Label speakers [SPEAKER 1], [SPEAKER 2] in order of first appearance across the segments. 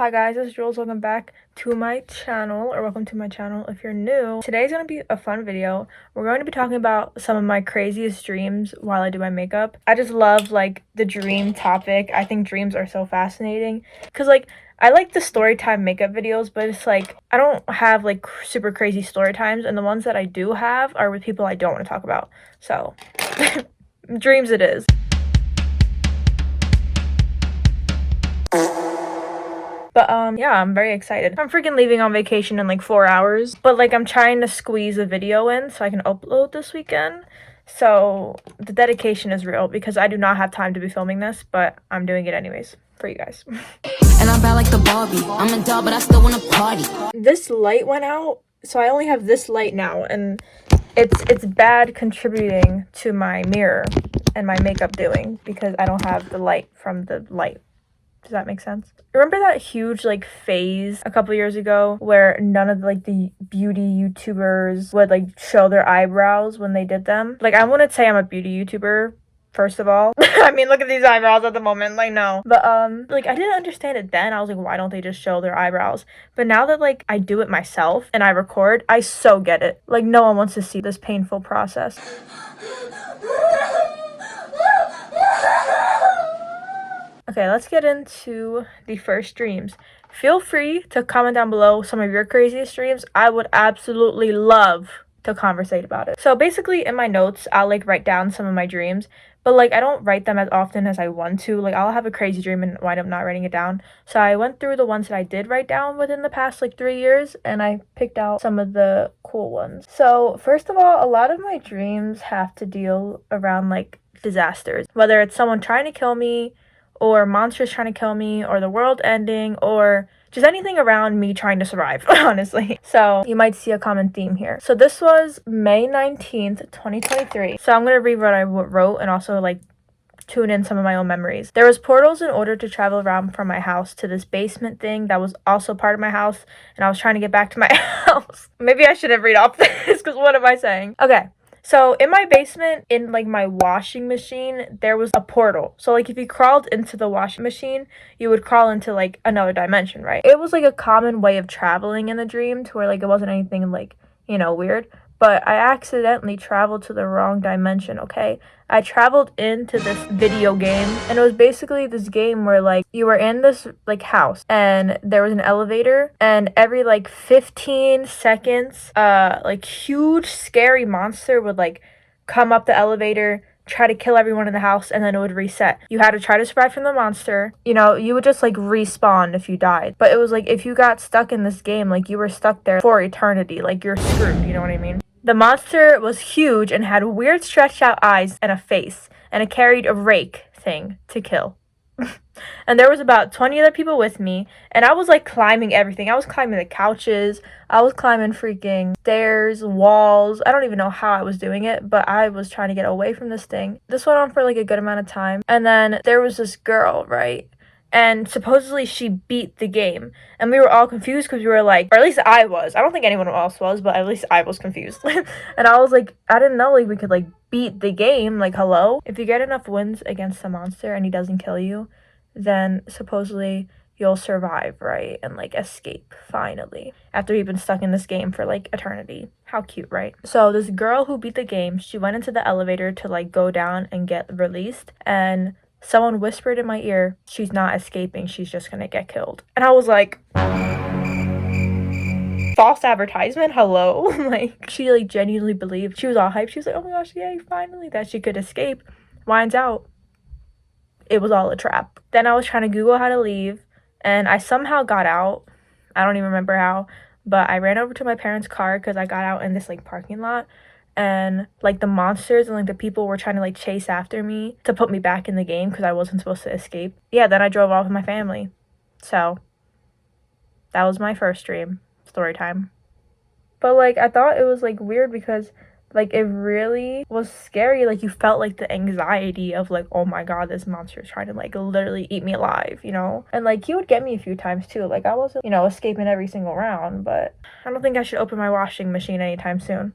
[SPEAKER 1] Hi guys, it's Jules. Welcome back to my channel, or welcome to my channel if you're new. Today's gonna be a fun video. We're going to be talking about some of my craziest dreams while I do my makeup. I just love like the dream topic. I think dreams are so fascinating because I like the story time makeup videos, but it's like I don't have like super crazy story times, and the ones that I do have are with people I don't want to talk about. So dreams it is. But yeah, I'm very excited. I'm freaking leaving on vacation in like 4 hours, but like I'm trying to squeeze a video in so I can upload this weekend. So the dedication is real because I do not have time to be filming this, but I'm doing it anyways for you guys.
[SPEAKER 2] And I'm bad like the Barbie. I'm a doll, but I still wanna party.
[SPEAKER 1] This light went out, so I only have this light now, and it's bad contributing to my mirror and my makeup doing because I don't have the light from the light. Does that make sense? Remember that huge like phase a couple years ago where none of like the beauty YouTubers would like show their eyebrows when they did them? Like, I wouldn't say I'm a beauty YouTuber, first of all. I mean, look at these eyebrows at the moment, like, no. But like I didn't understand it then. I was like, why don't they just show their eyebrows? But now that like I do it myself and I record, I so get it. Like, no one wants to see this painful process. Okay, let's get into the first dreams. Feel free to comment down below some of your craziest dreams. I would absolutely love to conversate about it. So basically in my notes, I'll like write down some of my dreams, but like I don't write them as often as I want to. Like, I'll have a crazy dream and wind up not writing it down. So I went through the ones that I did write down within the past like 3 years, and I picked out some of the cool ones. So first of all, a lot of my dreams have to deal around like disasters, whether it's someone trying to kill me, or monsters trying to kill me, or the world ending, or just anything around me trying to survive, honestly. So you might see a common theme here. So this was May 19th, 2023. So I'm gonna read what I wrote and also like tune in some of my own memories. There was portals in order to travel around from my house to this basement thing that was also part of my house, and I was trying to get back to my house. Maybe I shouldn't read off this because what am I saying? Okay. So in my basement, in like my washing machine, there was a portal. So like if you crawled into the washing machine, you would crawl into like another dimension, right? It was like a common way of traveling in the dream to where like it wasn't anything like, you know, weird. But I accidentally traveled to the wrong dimension, okay? I traveled into this video game, and it was basically this game where like you were in this like house and there was an elevator, and every like 15 seconds like huge scary monster would like come up the elevator, try to kill everyone in the house, and then it would reset. You had to try to survive from the monster. You know, you would just like respawn if you died. But it was like if you got stuck in this game, like you were stuck there for eternity. Like, you're screwed, you know what I mean? The monster was huge and had weird stretched out eyes and a face, and it carried a rake thing to kill. And there was about 20 other people with me, and I was like climbing everything. I was climbing the couches, I was climbing freaking stairs, walls. I don't even know how I was doing it, but I was trying to get away from this thing. This went on for like a good amount of time, and then there was this girl, right? And supposedly she beat the game, and we were all confused because we were like, or at least I was, I don't think anyone else was, but at least I was confused. And I was like, I didn't know like we could like beat the game. Like, hello? If you get enough wins against the monster and he doesn't kill you, then supposedly you'll survive, right? And like escape finally after you've been stuck in this game for like eternity. How cute, right? So this girl who beat the game, she went into the elevator to like go down and get released, and someone whispered in my ear, she's not escaping, she's just gonna get killed. And I was like, false advertisement, hello? Like, she like genuinely believed, she was all hyped, she was like, oh my gosh, yay, finally, that she could escape. Winds out, it was all a trap. Then I was trying to Google how to leave, and I somehow got out. I don't even remember how, but I ran over to my parents' car because I got out in this like parking lot, and like the monsters and like the people were trying to like chase after me to put me back in the game because I wasn't supposed to escape. Yeah, then I drove off with my family. So that was my first dream. Story time. But like I thought it was like weird because like it really was scary. Like, you felt like the anxiety of like, oh my god, this monster is trying to like literally eat me alive, you know? And like he would get me a few times too. Like, I wasn't, you know, escaping every single round, but I don't think I should open my washing machine anytime soon.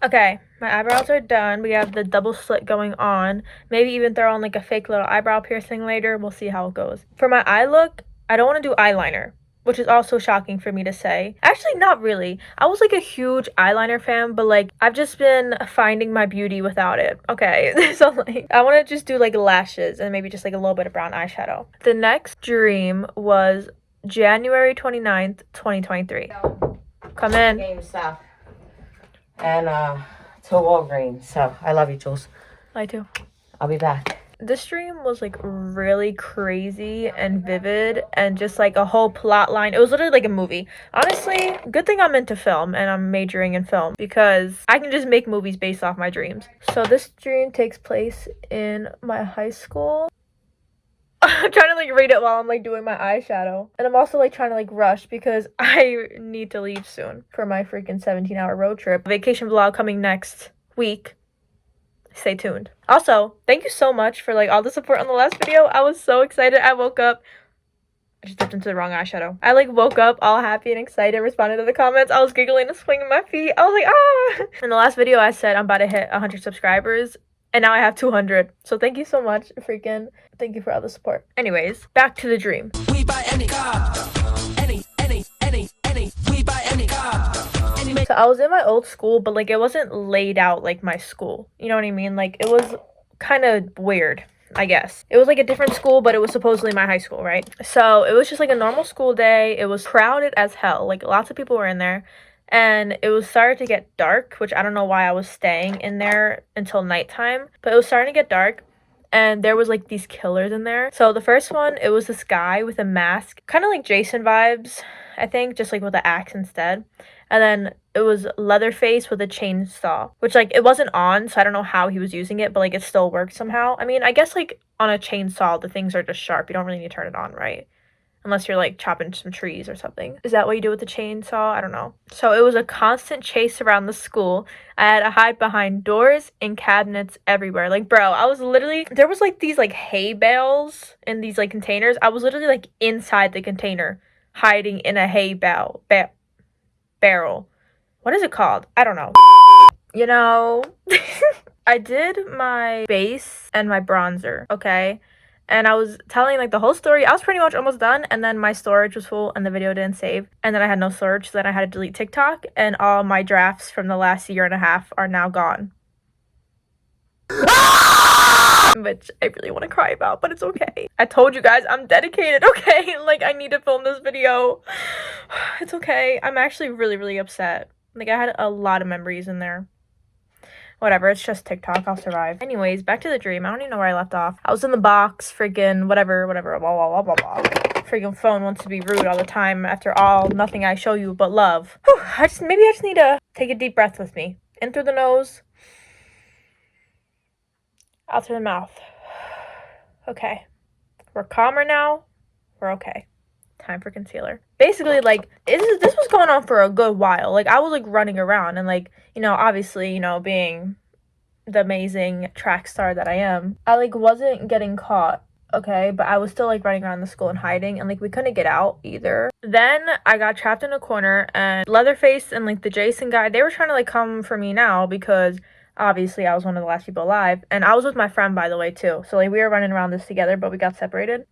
[SPEAKER 1] Okay, my eyebrows are done. We have the double slit going on. Maybe even throw on like a fake little eyebrow piercing later. We'll see how it goes. For my eye look, I don't want to do eyeliner, which is also shocking for me to say. Actually, not really. I was like a huge eyeliner fan, but like I've just been finding my beauty without it. Okay, so like I want to just do like lashes and maybe just like a little bit of brown eyeshadow. The next dream was January 29th, 2023. Come in.
[SPEAKER 3] Game stuff. And to Walgreens. So I love you, Jules.
[SPEAKER 1] I too.
[SPEAKER 3] I'll be back.
[SPEAKER 1] This dream was like really crazy and vivid and just like a whole plot line. It was literally like a movie. Honestly, good thing I'm into film and I'm majoring in film because I can just make movies based off my dreams. So this dream takes place in my high school. I'm trying to like read it while I'm like doing my eyeshadow. And I'm also like trying to like rush because I need to leave soon for my freaking 17-hour road trip. Vacation vlog coming next week. Stay tuned. Also, thank you so much for like all the support on the last video. I was so excited. I woke up. I just dipped into the wrong eyeshadow. I like woke up all happy and excited, responded to the comments. I was giggling and swinging my feet. I was like, ah. In the last video, I said I'm about to hit 100 subscribers. And now I have 200. So thank you so much, freaking. Thank you for all the support. Anyways, back to the dream.
[SPEAKER 4] We buy any car. Any. We buy any car.
[SPEAKER 1] So I was in my old school, but like it wasn't laid out like my school. You know what I mean? Like it was kind of weird, I guess. It was like a different school, but it was supposedly my high school, right? So it was just like a normal school day. It was crowded as hell. Like lots of people were in there. And it was starting to get dark, which I don't know why I was staying in there until nighttime. But it was starting to get dark. And there was like these killers in there. So the first one, it was this guy with a mask. Kind of like Jason vibes, I think. Just like with an axe instead. And then it was Leatherface with a chainsaw. Which like it wasn't on, so I don't know how he was using it. But like it still worked somehow. I mean, I guess like on a chainsaw, the things are just sharp. You don't really need to turn it on, right? Unless you're like chopping some trees or something. Is that what you do with the chainsaw? I don't know. So it was a constant chase around the school. I had to hide behind doors and cabinets everywhere. Like, bro, I was literally, there was like these like hay bales in these like containers. I was literally like inside the container, hiding in a hay barrel. What is it called? I don't know. You know, I did my base and my bronzer, okay? And I was telling like the whole story. I was pretty much almost done, and then my storage was full and the video didn't save. And then I had no storage, so then I had to delete TikTok, and all my drafts from the last year and a half are now gone. Which I really want to cry about, but it's okay. I told you guys I'm dedicated, okay? Like I need to film this video. It's okay. I'm actually really, really upset. Like I had a lot of memories in there. Whatever, it's just TikTok. I'll survive. Anyways, back to the dream. I don't even know where I left off. I was in the box, freaking whatever, blah, blah, blah, blah, blah. Freaking phone wants to be rude all the time. After all, nothing I show you but love. Whew, maybe I just need to take a deep breath with me. In through the nose. Out through the mouth. Okay. We're calmer now. We're okay. Time for concealer. Basically, like, this was going on for a good while. Like, I was, like, running around and, like, you know, obviously, you know, being the amazing track star that I am, I, like, wasn't getting caught, okay? But I was still, like, running around the school and hiding, and, like, we couldn't get out either. Then I got trapped in a corner, and Leatherface and, like, the Jason guy, they were trying to, like, come for me now because obviously I was one of the last people alive. And I was with my friend, by the way, too. So, like, we were running around this together, but we got separated.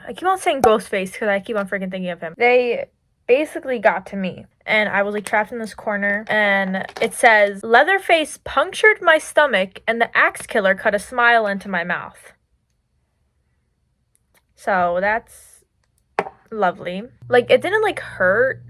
[SPEAKER 1] I keep on saying Ghostface because I keep on freaking thinking of him. They basically got to me. And I was like trapped in this corner. And it says, Leatherface punctured my stomach and the axe killer cut a smile into my mouth. So that's lovely. Like it didn't like hurt.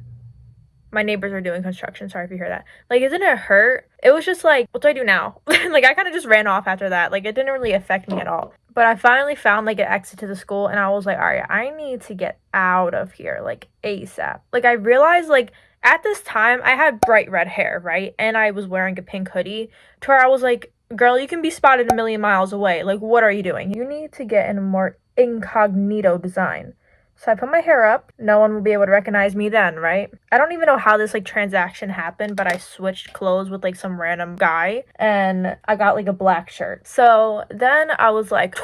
[SPEAKER 1] My neighbors are doing construction. Sorry if you hear that. Like, it didn't hurt. It was just like, what do I do now? Like, I kind of just ran off after that. Like, it didn't really affect me at all. But I finally found, like, an exit to the school. And I was like, all right, I need to get out of here, like, ASAP. Like, I realized, like, at this time, I had bright red hair, right? And I was wearing a pink hoodie. To where I was like, girl, you can be spotted a million miles away. Like, what are you doing? You need to get in a more incognito design. So I put my hair up. No one will be able to recognize me then, right? I don't even know how this, like, transaction happened, but I switched clothes with, like, some random guy, and I got, like, a black shirt. So then I was like,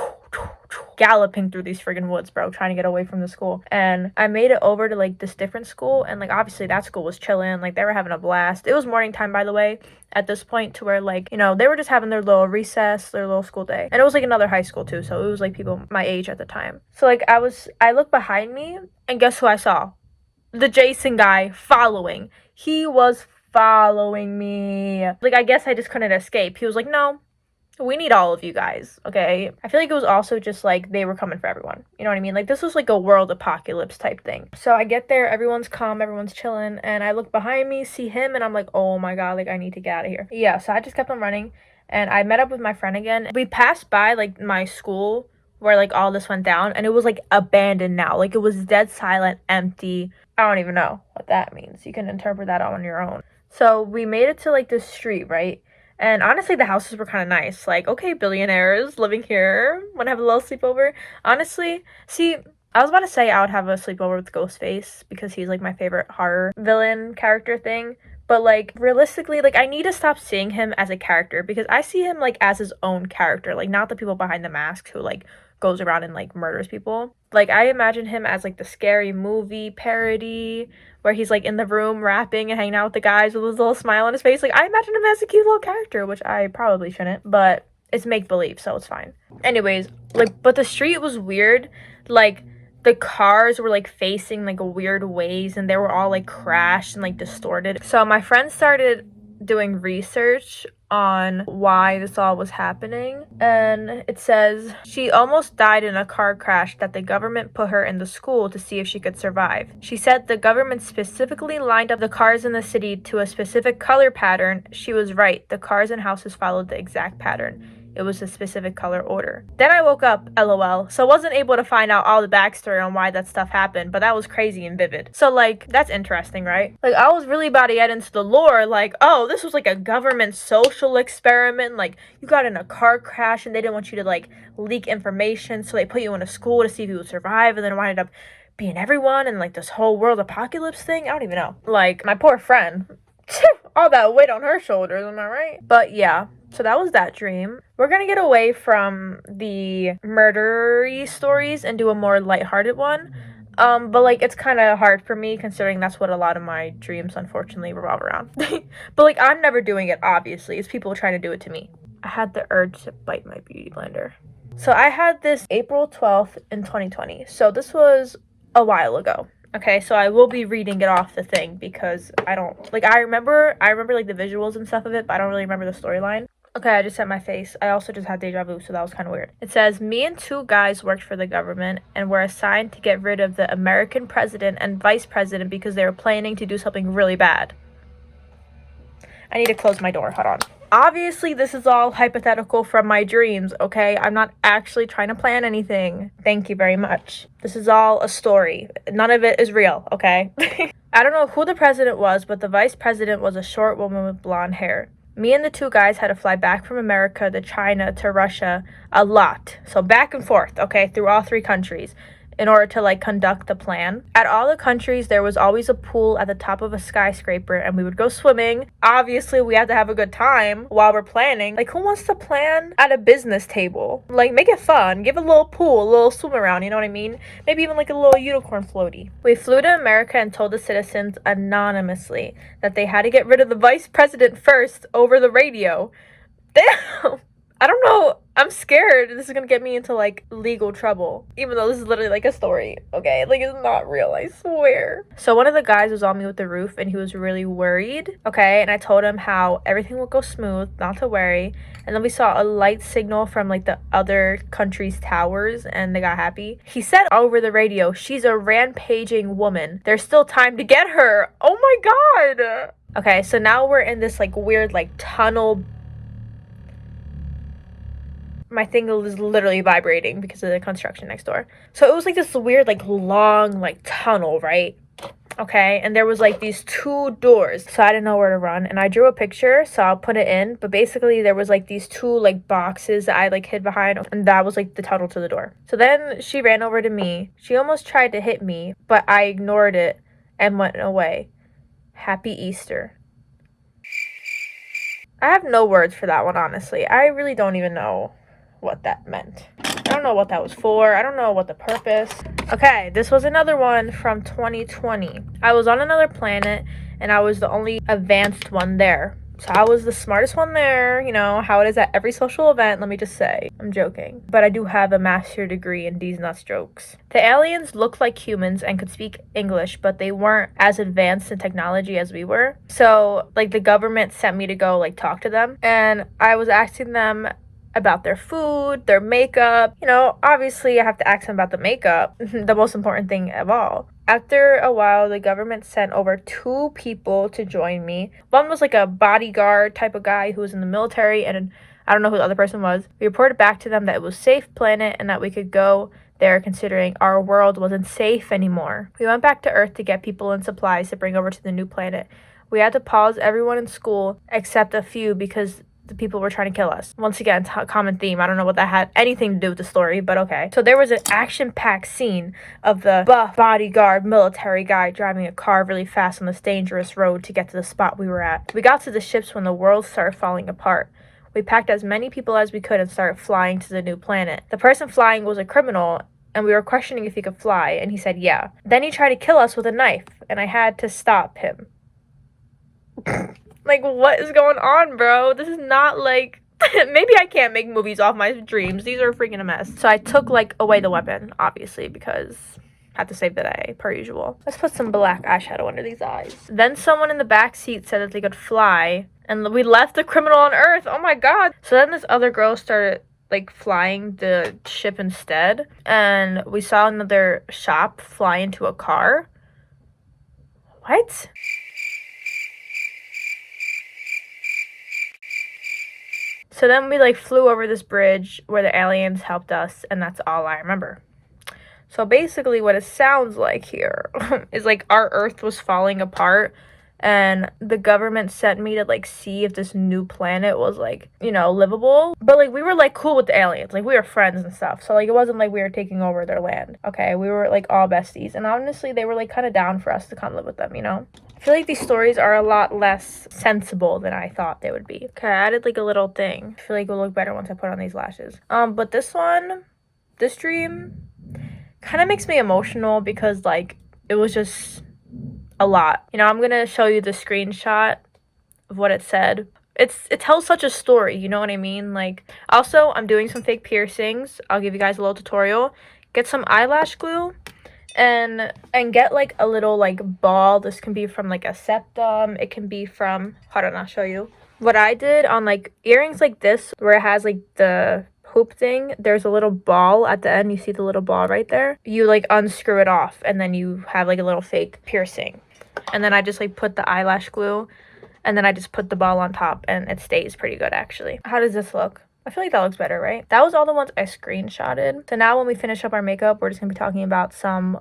[SPEAKER 1] galloping through these friggin' woods, bro, trying to get away from the school. And I made it over to like this different school, and like obviously that school was chilling, like they were having a blast. It was morning time, by the way, at this point, to where like, you know, they were just having their little recess, their little school day. And it was like another high school too, so it was like people my age at the time. So like I looked behind me, and guess who I saw? The Jason guy following. He was following me. Like, I guess I just couldn't escape. He was like, no, we need all of you guys, okay? I feel like it was also just like they were coming for everyone. You know what I mean? Like, this was like a world apocalypse type thing. So I get there, everyone's calm, everyone's chilling, and I look behind me, see him, and I'm like, oh my god, like I need to get out of here. Yeah, so I just kept on running, and I met up with my friend again. We passed by like my school where like all this went down, and it was like abandoned now. Like, it was dead silent, empty. I don't even know what that means. You can interpret that on your own. So we made it to like this street, right? And honestly, the houses were kind of nice. Like, okay, billionaires living here. Want to have a little sleepover? Honestly, see, I was about to say I would have a sleepover with Ghostface because he's like my favorite horror villain character thing. But like, realistically, like I need to stop seeing him as a character, because I see him like as his own character, like not the people behind the masks who like goes around and like murders people. Like, I imagine him as like the Scary Movie parody where he's like in the room rapping and hanging out with the guys with his little smile on his face. Like, I imagine him as a cute little character, which I probably shouldn't, but it's make believe, so it's fine. Anyways, like, but the street was weird. Like, the cars were like facing like weird ways, and they were all like crashed and like distorted. So my friend started doing research on why this all was happening, and it says she almost died in a car crash that the government put her in the school to see if she could survive. She said the government specifically lined up the cars in the city to a specific color pattern. She was right. The cars and houses followed the exact pattern. It was a specific color order. Then I woke up, lol, so I wasn't able to find out all the backstory on why that stuff happened, but that was crazy and vivid. So like, that's interesting, right? Like, I was really about to get into the lore, like, oh, this was like a government social experiment, like you got in a car crash and they didn't want you to like leak information, so they put you in a school to see if you would survive, and then it ended up being everyone, and like this whole world apocalypse thing. I don't even know. Like, my poor friend, all that weight on her shoulders, am I right? But yeah, so that was that dream. We're gonna get away from the murdery stories and do a more lighthearted one. But like, it's kind of hard for me considering that's what a lot of my dreams unfortunately revolve around. But like, I'm never doing it, obviously. It's people trying to do it to me. I had the urge to bite my beauty blender. So I had this April 12th in 2020. So this was a while ago. Okay, so I will be reading it off the thing because I don't, like, I remember like the visuals and stuff of it, but I don't really remember the storyline. Okay, I just set my face. I also just had deja vu, so that was kind of weird. It says, me and two guys worked for the government and were assigned to get rid of the American president and vice president because they were planning to do something really bad. I need to close my door. Hold on. Obviously, this is all hypothetical from my dreams, okay? I'm not actually trying to plan anything. Thank you very much. This is all a story. None of it is real, okay? I don't know who the president was, but the vice president was a short woman with blonde hair. Me and the two guys had to fly back from America to China to Russia a lot. So back and forth, okay, through all three countries in order to like conduct the plan. At all the countries, there was always a pool at the top of a skyscraper, and we would go swimming. Obviously, we had to have a good time while we're planning. Like, who wants to plan at a business table? Like, make it fun. Give a little pool, a little swim around, you know what I mean? Maybe even like a little unicorn floaty. We flew to America and told the citizens anonymously that they had to get rid of the vice president first over the radio. Damn! I don't know. I'm scared this is gonna get me into like legal trouble, even though this is literally like a story, okay? Like, it's not real, I swear. So one of the guys was on me with the roof, and he was really worried, okay? And I told him how everything would go smooth, not to worry. And then we saw a light signal from like the other country's towers, and they got happy. He said over the radio, she's a rampaging woman. There's still time to get her. Oh my god. Okay, so now we're in this like weird like tunnel. My thing was literally vibrating because of the construction next door. So it was like this weird like long like tunnel, right? Okay, and there was like these two doors, so I didn't know where to run, and I drew a picture, so I'll put it in. But basically there was like these two like boxes that I like hid behind, and that was like the tunnel to the door. So then she ran over to me. She almost tried to hit me, but I ignored it and went away. Happy Easter. I have no words for that one, honestly. I really don't even know what that meant. I don't know what that was for. I don't know what the purpose. Okay, this was another one from 2020. I was on another planet and I was the only advanced one there. So I was the smartest one there, you know, how it is at every social event, let me just say. I'm joking. But I do have a master's degree in these nuts jokes. The aliens looked like humans and could speak English, but they weren't as advanced in technology as we were. So, like, the government sent me to go, like, talk to them. And I was asking them about their food, their makeup. You know, obviously I have to ask them about the makeup, the most important thing of all. After a while, the government sent over 2 people to join me. One was like a bodyguard type of guy who was in the military, and I don't know who the other person was. We reported back to them that it was a safe planet and that we could go there considering our world wasn't safe anymore. We went back to Earth to get people and supplies to bring over to the new planet. We had to pause everyone in school except a few because the people were trying to kill us. Once again, common theme. I don't know what that had anything to do with the story, but okay. So there was an action-packed scene of the buff bodyguard military guy driving a car really fast on this dangerous road to get to the spot we were at. We got to the ships when the world started falling apart. We packed as many people as we could and started flying to the new planet. The person flying was a criminal, and we were questioning if he could fly, and he said yeah. Then he tried to kill us with a knife, and I had to stop him. Like, what is going on, bro? This is not like... Maybe I can't make movies off my dreams. These are freaking a mess. So I took, like, away the weapon, obviously, because I had to save the day, per usual. Let's put some black eyeshadow under these eyes. Then someone in the back seat said that they could fly, and we left the criminal on Earth. Oh, my God. So then this other girl started, like, flying the ship instead, and we saw another shop fly into a car. What? So then we, like, flew over this bridge where the aliens helped us, and that's all I remember. So basically what it sounds like here is, like, our Earth was falling apart, and the government sent me to, like, see if this new planet was, like, you know, livable. But, like, we were, like, cool with the aliens. Like, we were friends and stuff. So, like, it wasn't like we were taking over their land. Okay, we were, like, all besties. And honestly, they were, like, kind of down for us to come live with them, you know? I feel like these stories are a lot less sensible than I thought they would be. Okay, I added, like, a little thing. I feel like it will look better once I put on these lashes. But this dream kind of makes me emotional because, like, it was just a lot. You know, I'm gonna show you the screenshot of what it said. It tells such a story, you know what I mean? Like, also, I'm doing some fake piercings. I'll give you guys a little tutorial. Get some eyelash glue and get, like, a little, like, ball. This can be from, like, a septum. It can be from, hold on, I'll show you. What I did on, like, earrings like this, where it has, like, the hoop thing, there's a little ball at the end. You see the little ball right there? You, like, unscrew it off, and then you have, like, a little fake piercing. And then I just, like, put the eyelash glue, and then I just put the ball on top, and it stays pretty good, actually. How does this look? I feel like that looks better, right? That was all the ones I screenshotted. So now when we finish up our makeup, we're just gonna be talking about some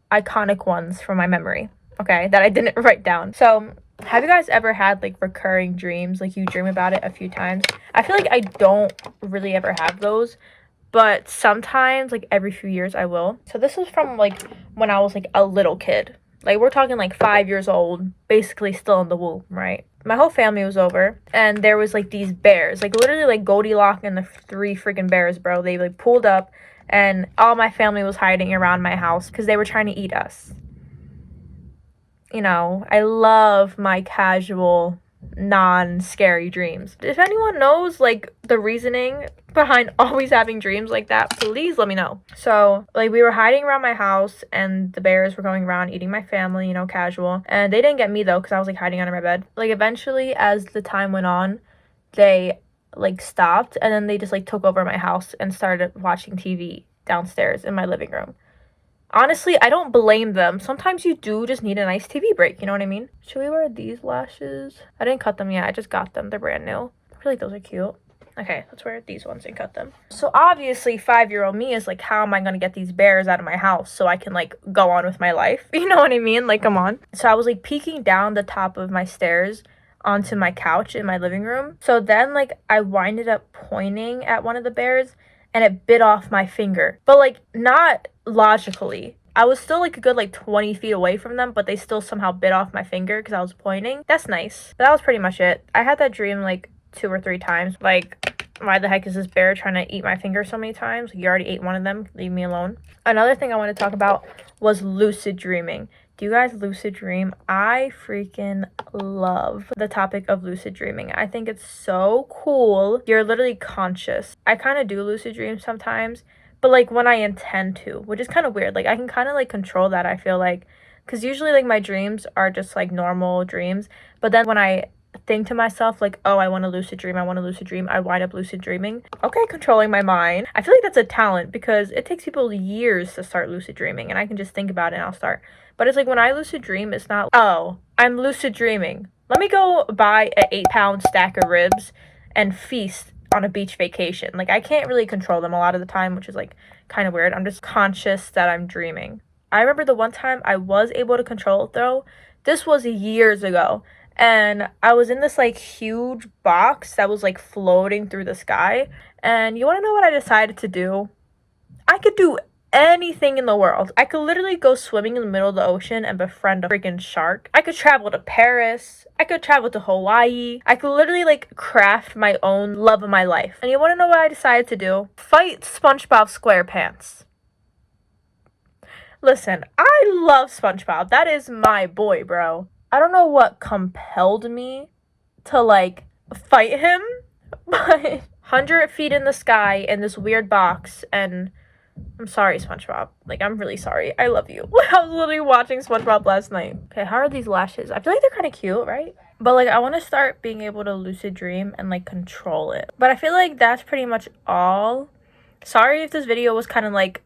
[SPEAKER 1] iconic ones from my memory, okay, that I didn't write down. So, have you guys ever had, like, recurring dreams? Like, you dream about it a few times? I feel like I don't really ever have those, but sometimes, like, every few years I will. So this was from, like, when I was, like, a little kid. Like, we're talking, like, 5 years old, basically still in the womb, right? My whole family was over, and there was, like, these bears. Like, literally, like, Goldilocks and the 3 freaking bears, bro. They, like, pulled up, and all my family was hiding around my house because they were trying to eat us. You know, I love my casual, non-scary dreams. If anyone knows, like, the reasoning behind always having dreams like that, please let me know. So, like, we were hiding around my house, and the bears were going around eating my family, you know, casual. And they didn't get me, though, because I was, like, hiding under my bed. Like, eventually, as the time went on, they, like, stopped, and then they just, like, took over my house and started watching TV downstairs in my living room. Honestly, I don't blame them. Sometimes you do just need a nice TV break, you know what I mean? Should we wear these lashes? I didn't cut them yet. I just got them. They're brand new. I feel like those are cute. Okay, let's wear these ones and cut them. So obviously, 5-year-old me is like, how am I going to get these bears out of my house so I can, like, go on with my life? You know what I mean? Like, come on. So I was, like, peeking down the top of my stairs onto my couch in my living room. So then, like, I winded up pointing at one of the bears, and it bit off my finger. But, like, not logically. I was still, like, a good, like, 20 feet away from them, but they still somehow bit off my finger because I was pointing. That's nice. But that was pretty much it. I had that dream, like, 2 or 3 times. Like, why the heck is this bear trying to eat my finger so many times? You already ate one of them. Leave me alone. Another thing I want to talk about was lucid dreaming. Do you guys lucid dream? I freaking love the topic of lucid dreaming. I think it's so cool. You're literally conscious. I kind of do lucid dream sometimes, but like when I intend to, which is kind of weird. Like I can kind of like control that, I feel like, because usually like my dreams are just like normal dreams, but then when I think to myself like, oh, I want to lucid dream, I wind up lucid dreaming. Okay, controlling my mind. I feel like that's a talent because it takes people years to start lucid dreaming, and I can just think about it and I'll start. But it's like when I lucid dream, it's not, oh, I'm lucid dreaming, let me go buy an 8-pound stack of ribs and feast on a beach vacation. Like I can't really control them a lot of the time, which is like kind of weird. I'm just conscious that I'm dreaming. I remember the one time I was able to control it though. This was years ago. And I was in this like huge box that was like floating through the sky. And you want to know what I decided to do? I could do anything in the world. I could literally go swimming in the middle of the ocean and befriend a freaking shark. I could travel to Paris. I could travel to Hawaii. I could literally like craft my own love of my life. And you want to know what I decided to do? Fight SpongeBob SquarePants. Listen, I love SpongeBob. That is my boy, bro. I don't know what compelled me to like fight him, but 100 feet in the sky in this weird box, and I'm sorry, SpongeBob. Like, I'm really sorry. I love you. I was literally watching SpongeBob last night. Okay, how are these lashes? I feel like they're kind of cute, right? But like, I want to start being able to lucid dream and like control it. But I feel like that's pretty much all. Sorry if this video was kind of like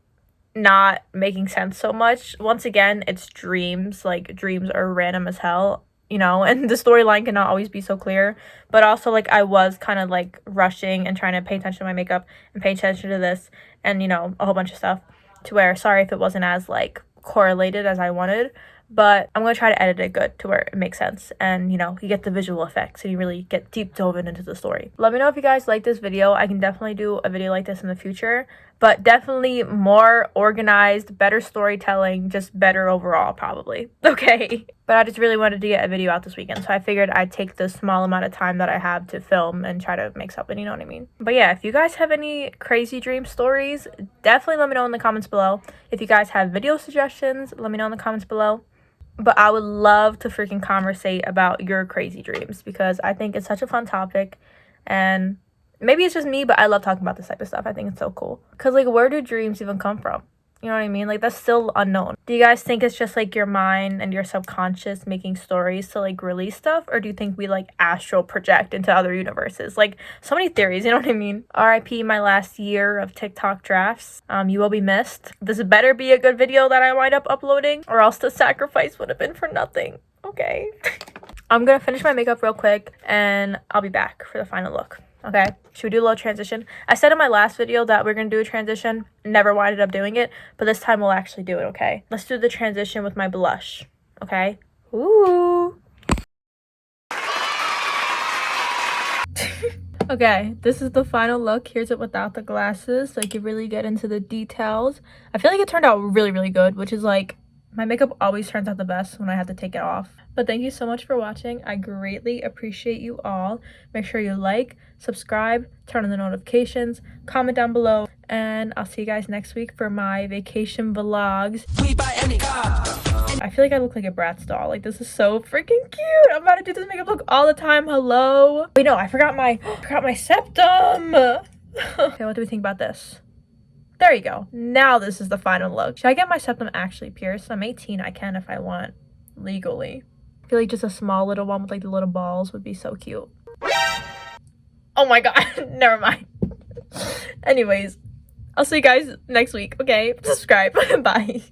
[SPEAKER 1] not making sense so much. Once again, it's dreams. Like dreams are random as hell, you know, and the storyline cannot always be so clear. But also like I was kind of like rushing and trying to pay attention to my makeup and pay attention to this and, you know, a whole bunch of stuff, to where sorry if it wasn't as like correlated as I wanted. But I'm going to try to edit it good to where it makes sense. And, you know, you get the visual effects and you really get deep dove into the story. Let me know if you guys like this video. I can definitely do a video like this in the future. But definitely more organized, better storytelling, just better overall, probably. Okay. But I just really wanted to get a video out this weekend. So I figured I'd take the small amount of time that I have to film and try to make something, you know what I mean? But yeah, if you guys have any crazy dream stories, definitely let me know in the comments below. If you guys have video suggestions, let me know in the comments below. But I would love to freaking conversate about your crazy dreams because I think it's such a fun topic. And maybe it's just me, but I love talking about this type of stuff. I think it's so cool. Because, like, where do dreams even come from? You know what I mean? Like, that's still unknown. Do you guys think it's just, like, your mind and your subconscious making stories to, like, release stuff? Or do you think we, like, astral project into other universes? Like, so many theories, you know what I mean? RIP my last year of TikTok drafts. You will be missed. This better be a good video that I wind up uploading, or else the sacrifice would have been for nothing. Okay. I'm gonna finish my makeup real quick, and I'll be back for the final look. Okay, should we do a little transition? I said in my last video that we're gonna do a transition, never winded up doing it, but this time we'll actually do it, okay? Let's do the transition with my blush, okay? Ooh. Okay, this is the final look. Here's it without the glasses, so I can really get into the details. I feel like it turned out really, really good, which is like, my makeup always turns out the best when I have to take it off. But thank you so much for watching. I greatly appreciate you all. Make sure you like, subscribe, turn on the notifications, comment down below, and I'll see you guys next week for my vacation vlogs.
[SPEAKER 4] We buy any car.
[SPEAKER 1] I feel like I look like a Bratz doll. Like, this is so freaking cute. I'm about to do this makeup look all the time. Hello. Wait, no, I forgot my septum. Okay, what do we think about this? There you go. Now this is the final look. Should I get my septum actually pierced? I'm 18. I can if I want, legally. I feel like just a small little one with like the little balls would be so cute. Oh my god. Never mind. Anyways, I'll see you guys next week. Okay, subscribe. Bye.